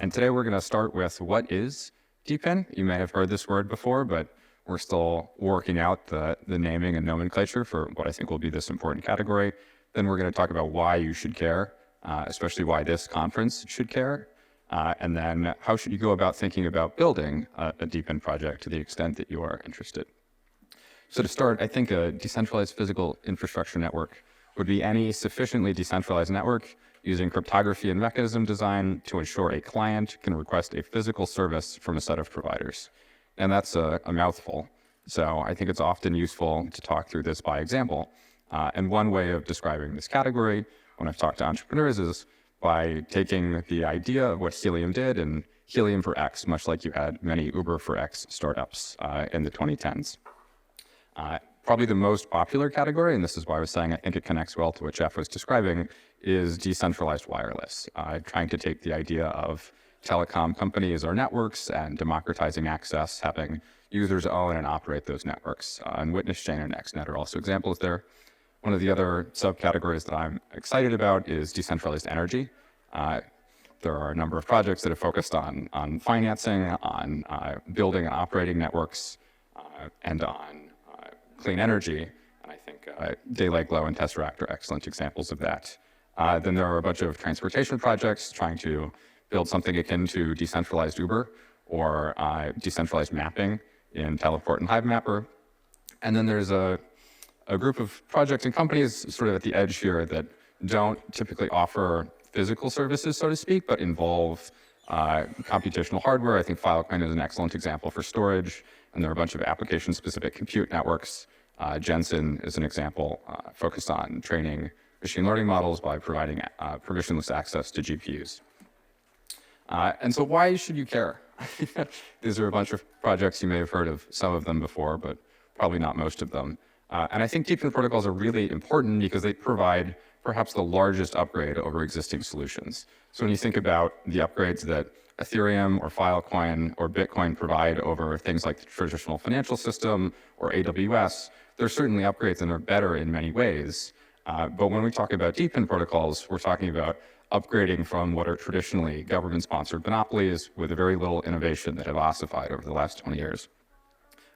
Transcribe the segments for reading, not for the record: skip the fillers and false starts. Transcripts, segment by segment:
And today we're going to start with what is DePIN. You may have heard this word before, but we're still working out the naming and nomenclature for what I think will be this important category. Then we're going to talk about why you should care, especially why this conference should care. And then how should you go about thinking about building a DePIN project to the extent that you are interested. So to start, I think a decentralized physical infrastructure network would be any sufficiently decentralized network using cryptography and mechanism design to ensure a client can request a physical service from a set of providers. And that's a mouthful. So I think it's often useful to talk through this by example. And one way of describing this category when I've talked to entrepreneurs is by taking the idea of what Helium did and Helium for X, much like you had many Uber for X startups in the 2010s. Probably the most popular category, and this is why I was saying I think it connects well to what Jeff was describing, is decentralized wireless, trying to take the idea of telecom companies or networks and democratizing access, having users own and operate those networks. And Witness Chain and XNet are also examples there. One of the other subcategories that I'm excited about is decentralized energy. There are a number of projects that have focused on financing, on building and operating networks, and on clean energy. And I think Daylight Glow and Tesseract are excellent examples of that. Then there are a bunch of transportation projects trying to build something akin to decentralized Uber or decentralized mapping in Teleport and HiveMapper. And then there's a group of projects and companies sort of at the edge here that don't typically offer physical services, so to speak, but involve computational hardware. I think Filecoin is an excellent example for storage, and there are a bunch of application-specific compute networks. Jensen is an example focused on training machine learning models by providing permissionless access to GPUs. And so why should you care? These are a bunch of projects. You may have heard of some of them before, but probably not most of them. And I think DePIN protocols are really important because they provide perhaps the largest upgrade over existing solutions. So when you think about the upgrades that Ethereum or Filecoin or Bitcoin provide over things like the traditional financial system or AWS, there's certainly upgrades that are better in many ways. But when we talk about DePIN protocols, we're talking about upgrading from what are traditionally government-sponsored monopolies with a very little innovation that have ossified over the last 20 years.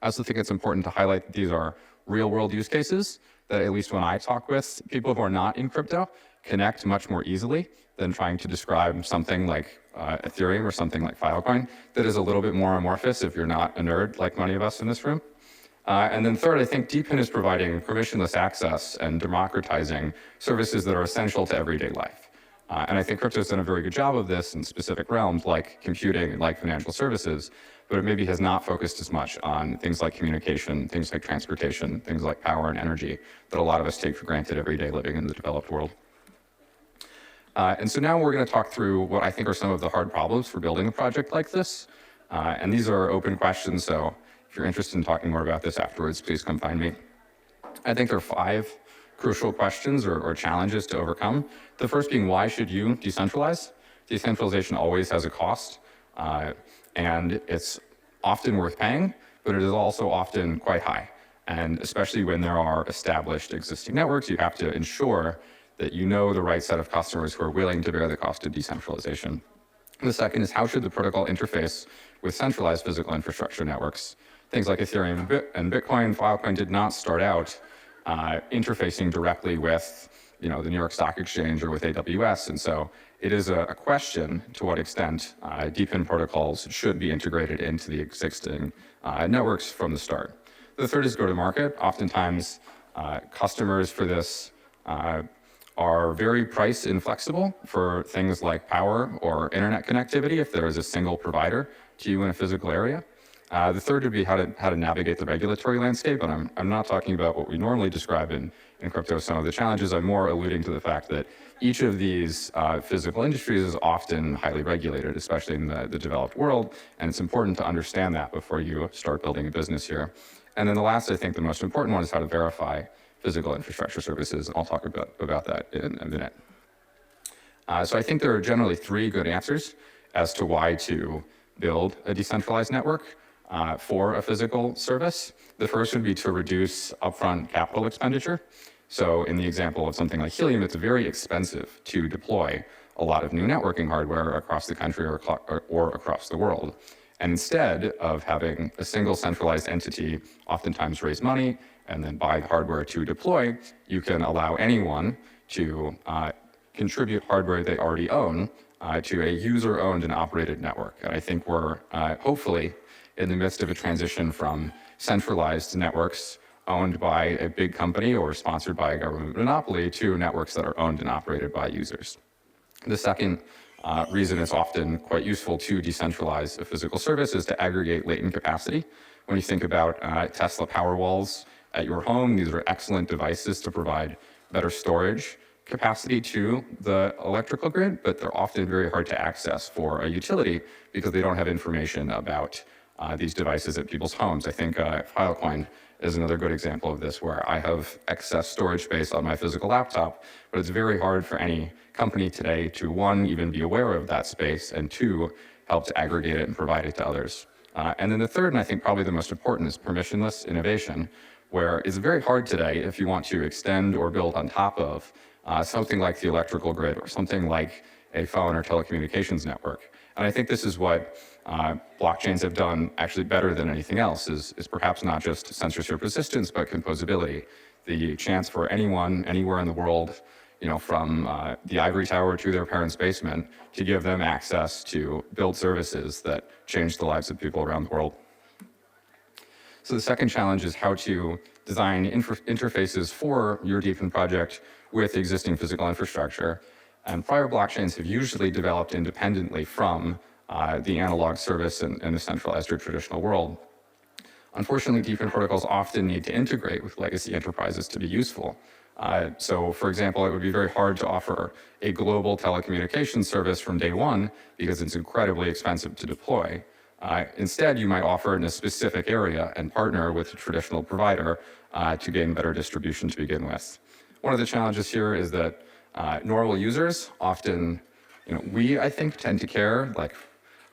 I also think it's important to highlight that these are real-world use cases that, at least when I talk with people who are not in crypto, connect much more easily than trying to describe something like Ethereum or something like Filecoin that is a little bit more amorphous if you're not a nerd like many of us in this room. And then third, I think DePIN is providing permissionless access and democratizing services that are essential to everyday life. And I think crypto has done a very good job of this in specific realms like computing and like financial services, but it maybe has not focused as much on things like communication, things like transportation, things like power and energy that a lot of us take for granted every day living in the developed world. And so now we're going to talk through what I think are some of the hard problems for building a project like this. And these are open questions, so if you're interested in talking more about this afterwards, please come find me. I think there are 5 crucial questions or challenges to overcome. The first being, why should you decentralize? Decentralization always has a cost, and it's often worth paying, but it is also often quite high. And especially when there are established existing networks, you have to ensure that you know the right set of customers who are willing to bear the cost of decentralization. The second is, how should the protocol interface with centralized physical infrastructure networks? Things like Ethereum and Bitcoin, Filecoin did not start out interfacing directly with the New York Stock Exchange or with AWS. And so it is a question to what extent DePIN protocols should be integrated into the existing networks from the start. The third is go-to-market. Oftentimes, customers for this are very price inflexible for things like power or internet connectivity if there is a single provider to you in a physical area. The third would be how to navigate the regulatory landscape, and I'm not talking about what we normally describe in crypto, some of the challenges. I'm more alluding to the fact that each of these physical industries is often highly regulated, especially in the developed world, and it's important to understand that before you start building a business here. And then the last, I think the most important one, is how to verify physical infrastructure services, and I'll talk about that in a minute. So I think there are generally 3 good answers as to why to build a decentralized network for a physical service. The first would be to reduce upfront capital expenditure. So in the example of something like Helium, it's very expensive to deploy a lot of new networking hardware across the country or across the world. And instead of having a single centralized entity oftentimes raise money and then buy hardware to deploy, you can allow anyone to contribute hardware they already own to a user-owned and operated network. And I think we're hopefully in the midst of a transition from centralized networks owned by a big company or sponsored by a government monopoly to networks that are owned and operated by users. The second reason it's often quite useful to decentralize a physical service is to aggregate latent capacity. When you think about Tesla Powerwalls at your home, these are excellent devices to provide better storage capacity to the electrical grid, but they're often very hard to access for a utility because they don't have information about these devices at people's homes. I think Filecoin is another good example of this, where I have excess storage space on my physical laptop, but it's very hard for any company today to, one, even be aware of that space, and two, help to aggregate it and provide it to others. And then the third, and I think probably the most important, is permissionless innovation, where it's very hard today if you want to extend or build on top of something like the electrical grid or something like a phone or telecommunications network. And I think this is what blockchains have done actually better than anything else, is perhaps not just censorship resistance, but composability. The chance for anyone, anywhere in the world, from the ivory tower to their parents' basement, to give them access to build services that change the lives of people around the world. So the second challenge is how to design interfaces for your DePIN project with existing physical infrastructure. And prior blockchains have usually developed independently from the analog service in the centralized or traditional world. Unfortunately, DePIN protocols often need to integrate with legacy enterprises to be useful. So, for example, it would be very hard to offer a global telecommunications service from day one because it's incredibly expensive to deploy. Instead, you might offer it in a specific area and partner with a traditional provider to gain better distribution to begin with. One of the challenges here is that normal users often, I think, tend to care, like,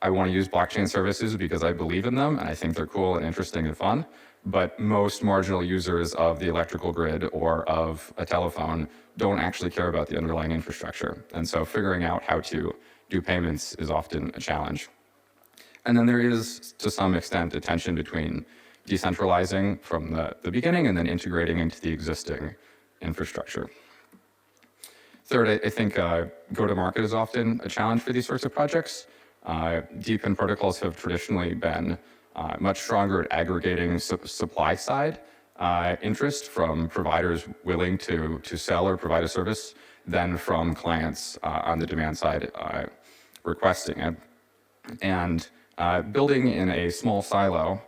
I want to use blockchain services because I believe in them and I think they're cool and interesting and fun. But most marginal users of the electrical grid or of a telephone don't actually care about the underlying infrastructure. And so figuring out how to do payments is often a challenge. And then there is, to some extent, a tension between decentralizing from the beginning and then integrating into the existing infrastructure. Third, I think go-to-market is often a challenge for these sorts of projects. DePIN protocols have traditionally been much stronger at aggregating supply side interest from providers willing to sell or provide a service than from clients on the demand side requesting it. And building in a small silo,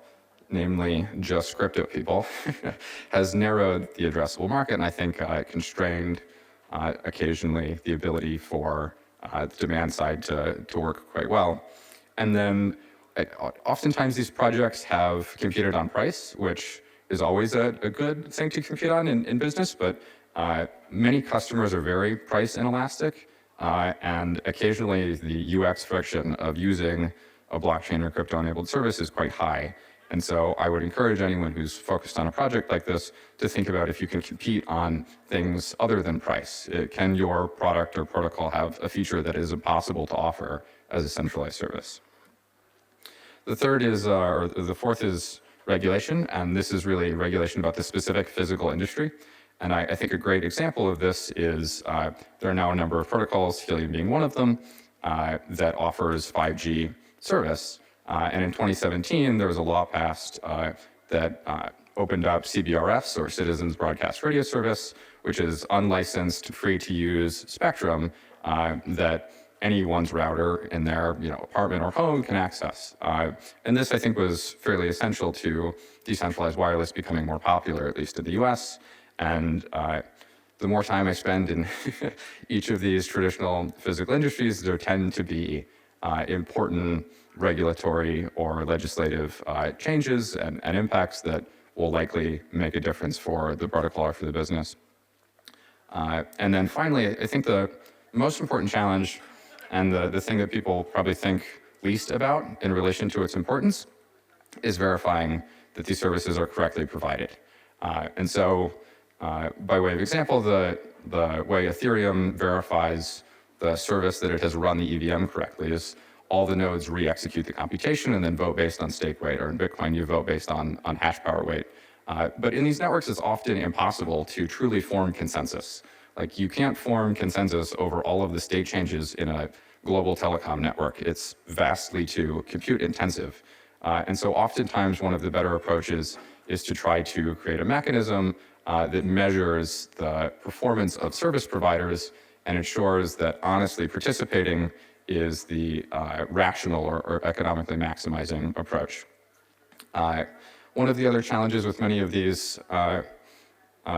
namely just crypto people, has narrowed the addressable market and I think constrained occasionally the ability for the demand side to work quite well. And then oftentimes these projects have competed on price, which is always a good thing to compete on in business, but many customers are very price inelastic, and occasionally the UX friction of using a blockchain or crypto-enabled service is quite high. And so I would encourage anyone who's focused on a project like this to think about if you can compete on things other than price. Can your product or protocol have a feature that is impossible to offer as a centralized service? The third is, or the fourth is regulation, and this is really regulation about the specific physical industry. And I think a great example of this is there are now a number of protocols, Helium being one of them, that offers 5G service. And in 2017, there was a law passed that opened up CBRS, or Citizens Broadcast Radio Service, which is unlicensed, free-to-use spectrum that anyone's router in their apartment or home can access. And this, I think, was fairly essential to decentralized wireless becoming more popular, at least in the US. And the more time I spend in each of these traditional physical industries, there tend to be important regulatory or legislative changes and impacts that will likely make a difference for the protocol or for the business. And then finally, I think the most important challenge and the thing that people probably think least about in relation to its importance is verifying that these services are correctly provided. And so by way of example, the way Ethereum verifies the service that it has run the EVM correctly is all the nodes re-execute the computation and then vote based on stake weight, or in Bitcoin, you vote based on hash power weight. But in these networks, it's often impossible to truly form consensus. Like, you can't form consensus over all of the state changes in a global telecom network. It's vastly too compute intensive. And so oftentimes one of the better approaches is to try to create a mechanism that measures the performance of service providers and ensures that honestly participating is the rational or economically maximizing approach. One of the other challenges with many of these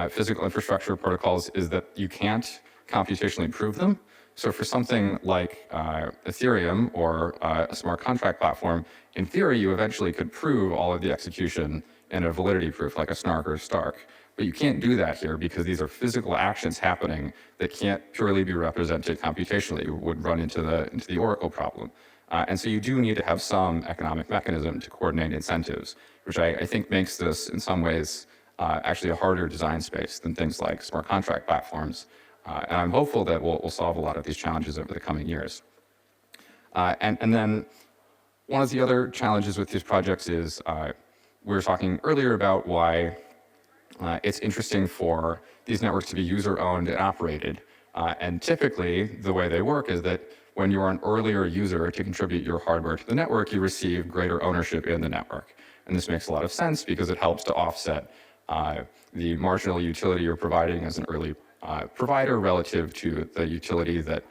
physical infrastructure protocols is that you can't computationally prove them. So for something like Ethereum or a smart contract platform, in theory, you eventually could prove all of the execution in a validity proof like a Snark or a Stark. But you can't do that here because these are physical actions happening that can't purely be represented computationally. You would run into the Oracle problem. And so you do need to have some economic mechanism to coordinate incentives, which I think makes this in some ways actually a harder design space than things like smart contract platforms. And I'm hopeful that we'll solve a lot of these challenges over the coming years. And then one of the other challenges with these projects is we were talking earlier about why it's interesting for these networks to be user-owned and operated. And typically, the way they work is that when you're an earlier user to contribute your hardware to the network, you receive greater ownership in the network. And this makes a lot of sense because it helps to offset the marginal utility you're providing as an early provider relative to the utility that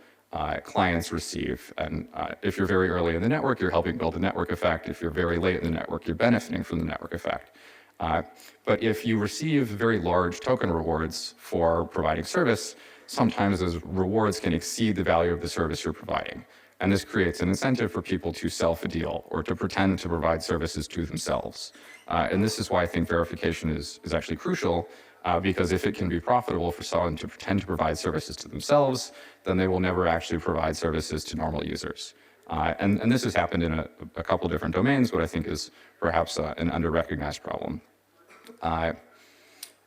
clients receive. And if you're very early in the network, you're helping build a network effect. If you're very late in the network, you're benefiting from the network effect. But if you receive very large token rewards for providing service, sometimes those rewards can exceed the value of the service you're providing. And this creates an incentive for people to self a deal or to pretend to provide services to themselves. And this is why I think verification is actually crucial, because if it can be profitable for someone to pretend to provide services to themselves, then they will never actually provide services to normal users. And this has happened in a couple different domains, what I think is perhaps an under-recognized problem.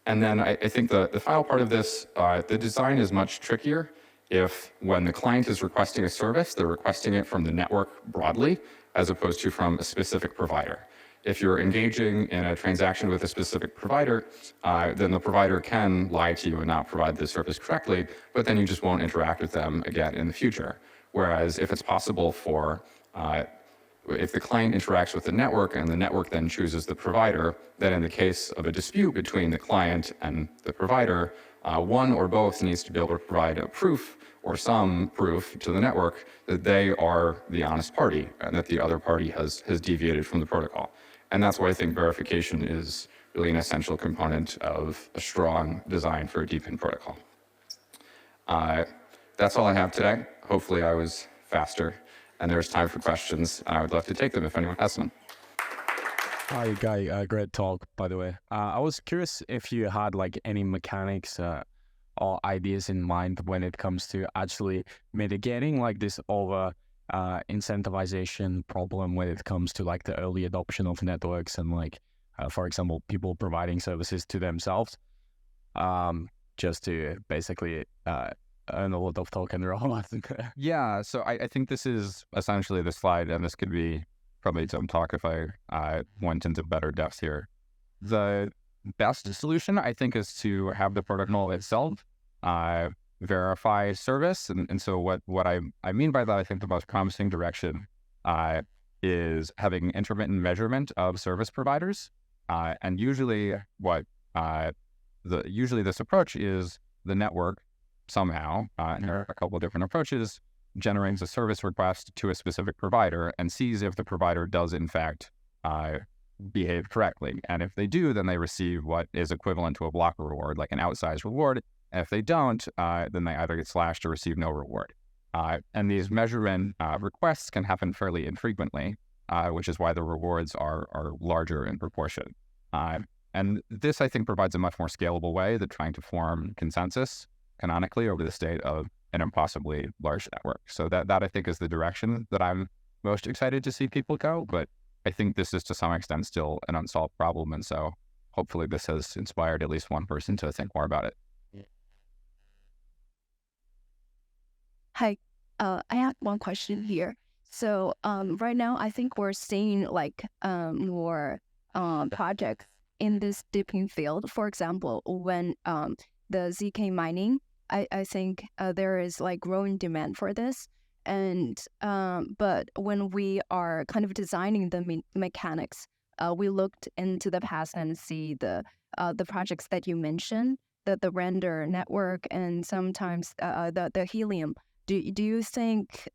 And then I think the final part of this, the design is much trickier if when the client is requesting a service, they're requesting it from the network broadly, as opposed to from a specific provider. If you're engaging in a transaction with a specific provider, then the provider can lie to you and not provide the service correctly, but then you just won't interact with them again in the future. Whereas if it's possible for, if the client interacts with the network and the network then chooses the provider, then in the case of a dispute between the client and the provider, one or both needs to be able to provide a proof or some proof to the network that they are the honest party and that the other party has deviated from the protocol. And that's why I think verification is really an essential component of a strong design for a DePIN protocol. That's all I have today. Hopefully I was faster and there's time for questions. I would love to take them if anyone has them. Hi, Guy. Great talk, by the way. I was curious if you had like any mechanics or ideas in mind when it comes to actually mitigating like this over incentivization problem when it comes to like the early adoption of networks and like, for example, people providing services to themselves just to basically earn a lot of token raw. Yeah, so I think this is essentially the slide, and this could be probably some talk if I went into better depth here. The best solution, I think, is to have the protocol itself verify service. And so what I mean by that, I think the most promising direction is having intermittent measurement of service providers. And usually usually this approach is the network somehow, and there are a couple of different approaches, generates a service request to a specific provider and sees if the provider does in fact behave correctly. And if they do, then they receive what is equivalent to a blocker reward, like an outsized reward. And if they don't, then they either get slashed or receive no reward. And these measurement requests can happen fairly infrequently, which is why the rewards are larger in proportion. And this, I think, provides a much more scalable way than trying to form consensus canonically over the state of an impossibly large network. So that I think is the direction that I'm most excited to see people go. But I think this is to some extent still an unsolved problem. And so hopefully this has inspired at least one person to think more about it. Hi, I have one question here. So right now, I think we're seeing like more projects in this DePIN field. For example, when the ZK mining, I think there is like growing demand for this. And but when we are kind of designing the mechanics, we looked into the past and see the projects that you mentioned, the render network, and sometimes the helium. Do you think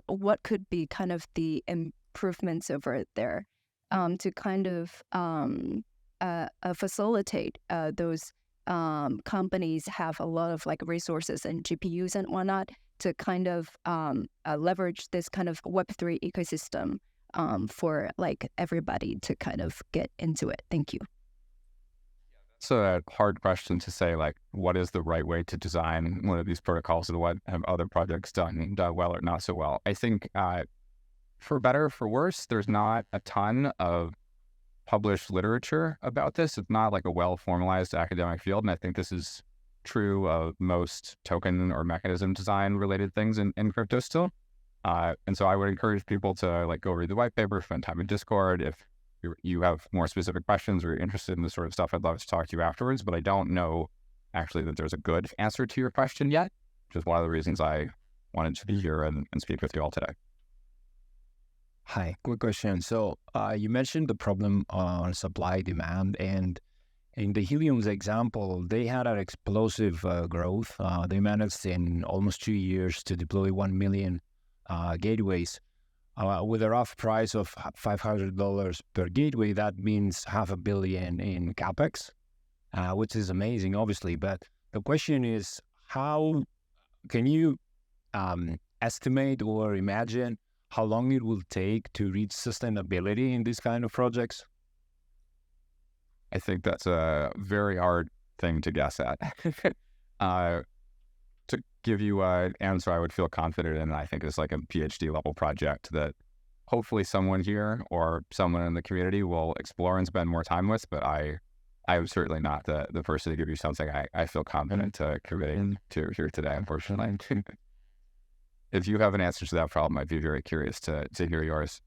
what could be kind of the improvements over there to kind of facilitate those companies have a lot of like resources and GPUs and whatnot to kind of leverage this kind of Web3 ecosystem for like everybody to kind of get into it? Thank you. It's a hard question to say, like, what is the right way to design one of these protocols and what have other projects done well or not so well. I think for better or for worse, there's not a ton of published literature about this. It's not like a well-formalized academic field, and I think this is true of most token or mechanism design related things in crypto still. And so I would encourage people to like go read the white paper, spend time in Discord. If you have more specific questions or you're interested in this sort of stuff, I'd love to talk to you afterwards, but I don't know actually that there's a good answer to your question yet, which is one of the reasons I wanted to be here and speak with you all today. Hi, quick question. So you mentioned the problem on supply demand, and in the Helium's example, they had an explosive growth. They managed in almost 2 years to deploy 1 million gateways. With a rough price of $500 per gateway, that means $500 million in capex, which is amazing, obviously. But the question is, how can you estimate or imagine how long it will take to reach sustainability in these kind of projects? I think that's a very hard thing to guess at. To give you an answer I would feel confident in, I think it's like a PhD level project that hopefully someone here or someone in the community will explore and spend more time with, but I'm certainly not the person to give you something I feel confident to committing to here today, unfortunately. If you have an answer to that problem, I'd be very curious to hear yours.